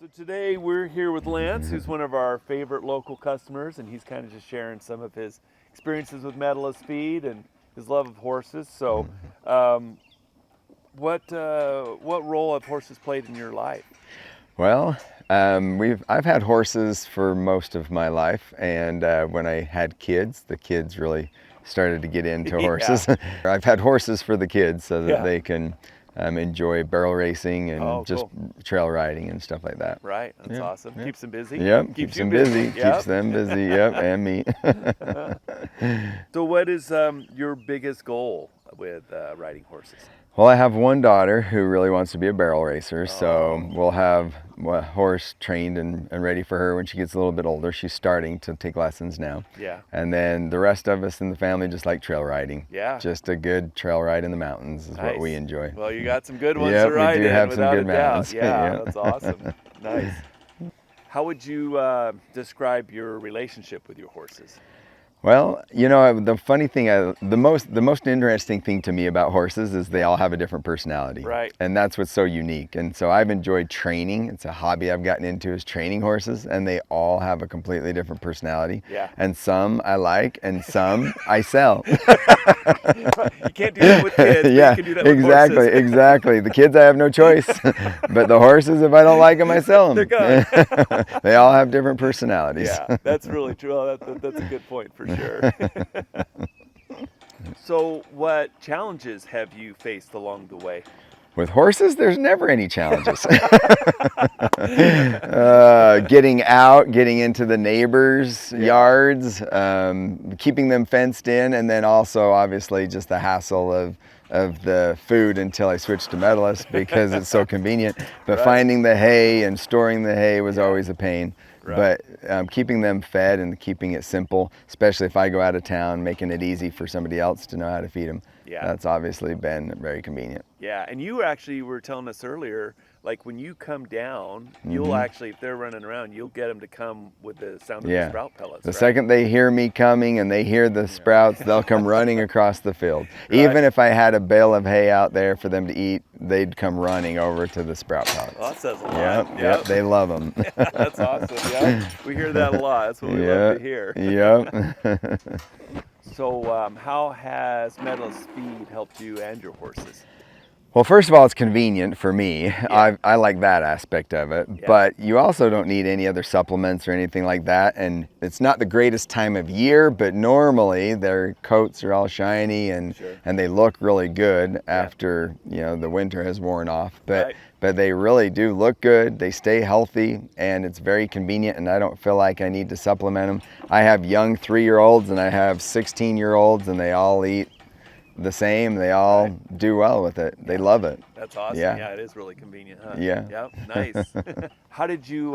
So today we're here with Lance, who's one of our favorite local customers, and he's kind of just sharing some of his experiences with Medalist feed and his love of horses. So, what role have horses played in your life? Well, I've had horses for most of my life, and when I had kids, the kids really started to get into horses. I've had horses for the kids so that they can enjoy barrel racing and just trail riding and stuff like that. Right, that's awesome. Keeps them busy. Yep, keeps them busy. Keeps them busy. Yep, and me. So, what is your biggest goal with riding horses? Well, I have one daughter who really wants to be a barrel racer, so we'll have a horse trained and ready for her when she gets a little bit older. She's starting to take lessons now. Yeah. And then the rest of us in the family just like trail riding. Yeah. Just a good trail ride in the mountains is what we enjoy. Well, you got some good ones to ride in, we do have without some good a doubt. mountains. Yeah, that's awesome. Nice. How would you describe your relationship with your horses? Well, you know, the funny thing, the most interesting thing to me about horses is they all have a different personality. Right. And that's what's so unique. And so I've enjoyed training. It's a hobby I've gotten into, is training horses, and they all have a completely different personality. Yeah. And some I like, and some I sell. You can't do that with kids. Yeah, you can do that with horses. exactly. The kids, I have no choice. But the horses, if I don't like them, I sell them. They're gone. They all have different personalities. Yeah, that's really true. Oh, that's a good point for sure. So, what challenges have you faced along the way? With horses, there's never any challenges. Getting out, getting into the neighbors' yards, keeping them fenced in, and then also obviously just the hassle of the food until I switched to Medalist because it's so convenient. But finding the hay and storing the hay was always a pain. But keeping them fed and keeping it simple, especially if I go out of town, making it easy for somebody else to know how to feed them. Yeah. That's obviously been very convenient. Yeah, and you actually were telling us earlier, like when you come down, you'll actually, if they're running around, you'll get them to come with the sound of the sprout pellets. The second they hear me coming and they hear the sprouts, they'll come running across the field. Even if I had a bale of hay out there for them to eat, they'd come running over to the sprout pellets. Well, that says a lot. Yep, they love them. That's awesome. Yeah, we hear that a lot. That's what we love to hear. Yep. So, how has Medalist feed helped you and your horses? Well, first of all, it's convenient for me. I like that aspect of it, but you also don't need any other supplements or anything like that. And it's not the greatest time of year, but normally their coats are all shiny and they look really good after, you know, the winter has worn off. But they really do look good. They stay healthy, and it's very convenient, and I don't feel like I need to supplement them. I have young 3-year-olds and I have 16-year-olds, and they all eat the same. They all do well with it. They love it. That's awesome. Yeah, it is really convenient, huh? Yeah. Yep, nice. How did you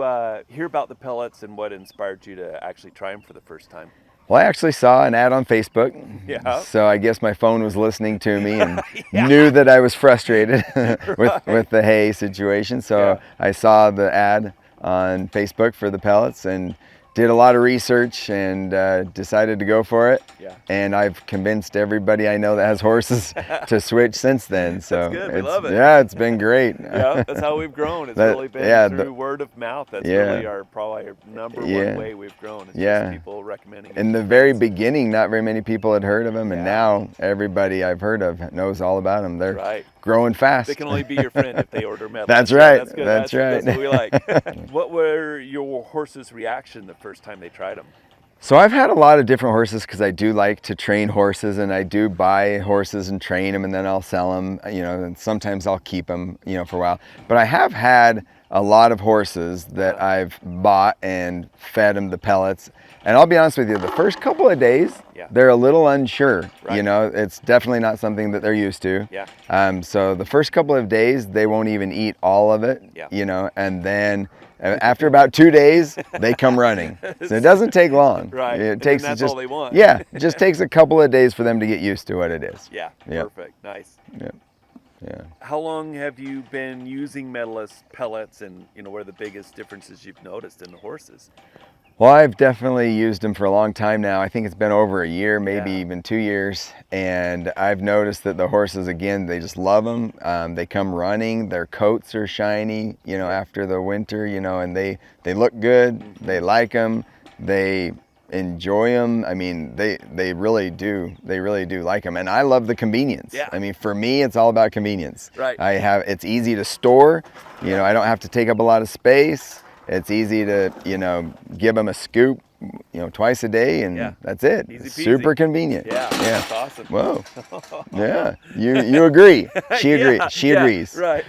hear about the pellets, and what inspired you to actually try them for the first time? Well, I actually saw an ad on Facebook. Yeah. So I guess my phone was listening to me and knew that I was frustrated with the hay situation. So I saw the ad on Facebook for the pellets and did a lot of research and decided to go for it. Yeah. And I've convinced everybody I know that has horses to switch since then. So that's good. We love it. Yeah, it's been great. Yeah, that's how we've grown. It's really been through word of mouth. That's really probably our number one way we've grown. It's just people recommending it. In the very beginning, not very many people had heard of them, and now everybody I've heard of knows all about them. They're growing fast. They can only be your friend if they order Medalist. That's right. That's good. That's right. That's what we like. What were your horses' reaction the first time they tried them? So I've had a lot of different horses because I do like to train horses, and I do buy horses and train them, and then I'll sell them, you know, and sometimes I'll keep them, you know, for a while. But I have had a lot of horses that I've bought and fed them the pellets. And I'll be honest with you, the first couple of days, they're a little unsure. You know, it's definitely not something that they're used to. So the first couple of days, they won't even eat all of it, you know, and then after about 2 days, they come running. So it doesn't take long. It takes that's just, all they want. Yeah, it just takes a couple of days for them to get used to what it is. Yeah, perfect, nice. Yeah. How long have you been using Medalist pellets, and you know, what are the biggest differences you've noticed in the horses? Well, I've definitely used them for a long time now. I think it's been over a year, maybe Yeah. even 2 years. And I've noticed that the horses, again, they just love them. They come running, their coats are shiny, you know, after the winter, you know, and they look good. They like them. They enjoy them. I mean, they really do. They really do like them. And I love the convenience. Yeah. I mean, for me, it's all about convenience. Right. It's easy to store. You know, I don't have to take up a lot of space. It's easy to, you know, give them a scoop, you know, twice a day, and that's it. Easy peasy. Super convenient. Yeah, that's awesome. Whoa. Yeah, you agree. She agrees. She agrees. Right.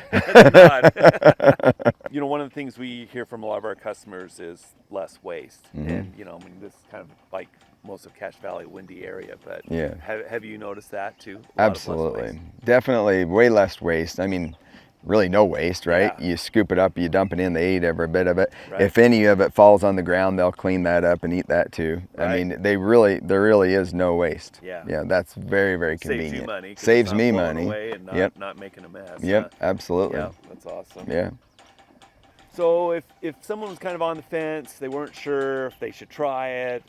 You know, one of the things we hear from a lot of our customers is less waste. And, you know, I mean, this is kind of like most of Cache Valley, windy area, but Yeah. have you noticed that too? A lot of less Absolutely. waste? Definitely way less waste. I mean, really no waste, right? Yeah. You scoop it up, you dump it in, they eat every bit of it. Right. If any of it falls on the ground, they'll clean that up and eat that too. Right. I mean, there really is no waste. Yeah. Yeah, that's very, very Saves convenient. you money. 'Cause Saves it's not me blowing money. away and not, Yep. not making a mess. Yep, absolutely. Yeah, that's awesome. Yeah. So if someone was kind of on the fence, they weren't sure if they should try it,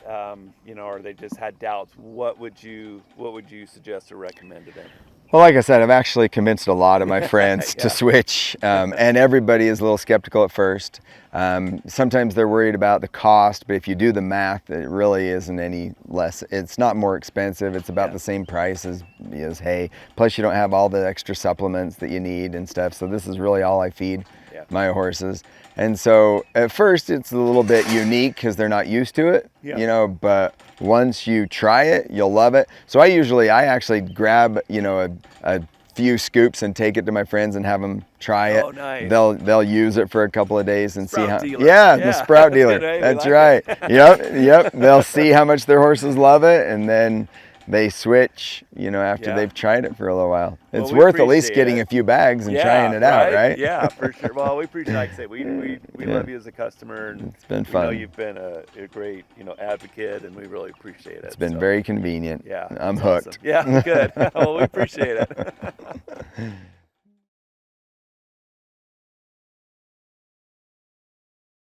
you know, or they just had doubts, what would you suggest or recommend to them? Well, like I said, I've actually convinced a lot of my friends Yeah. to switch, and everybody is a little skeptical at first. Sometimes they're worried about the cost, but if you do the math, it really isn't any less. It's not more expensive. It's about the same price as hay. Plus, you don't have all the extra supplements that you need and stuff. So this is really all I feed my horses. And so at first it's a little bit unique because they're not used to it, you know, but once you try it, you'll love it. So I actually grab, you know, a few scoops and take it to my friends and have them try it. Oh, nice. They'll use it for a couple of days and Sprout see how. dealer. Yeah, the sprout dealer. That's right. Yep. They'll see how much their horses love it, and then they switch, you know, after they've tried it for a little while. It's worth at least getting a few bags and trying it out, right? Yeah, for sure. Well, we appreciate, like I say, we love you as a customer, and it's been fun. We know you've been a great, you know, advocate, and we really appreciate it. It's been very convenient. Yeah, I'm hooked. Awesome. Yeah, good. Well, we appreciate it.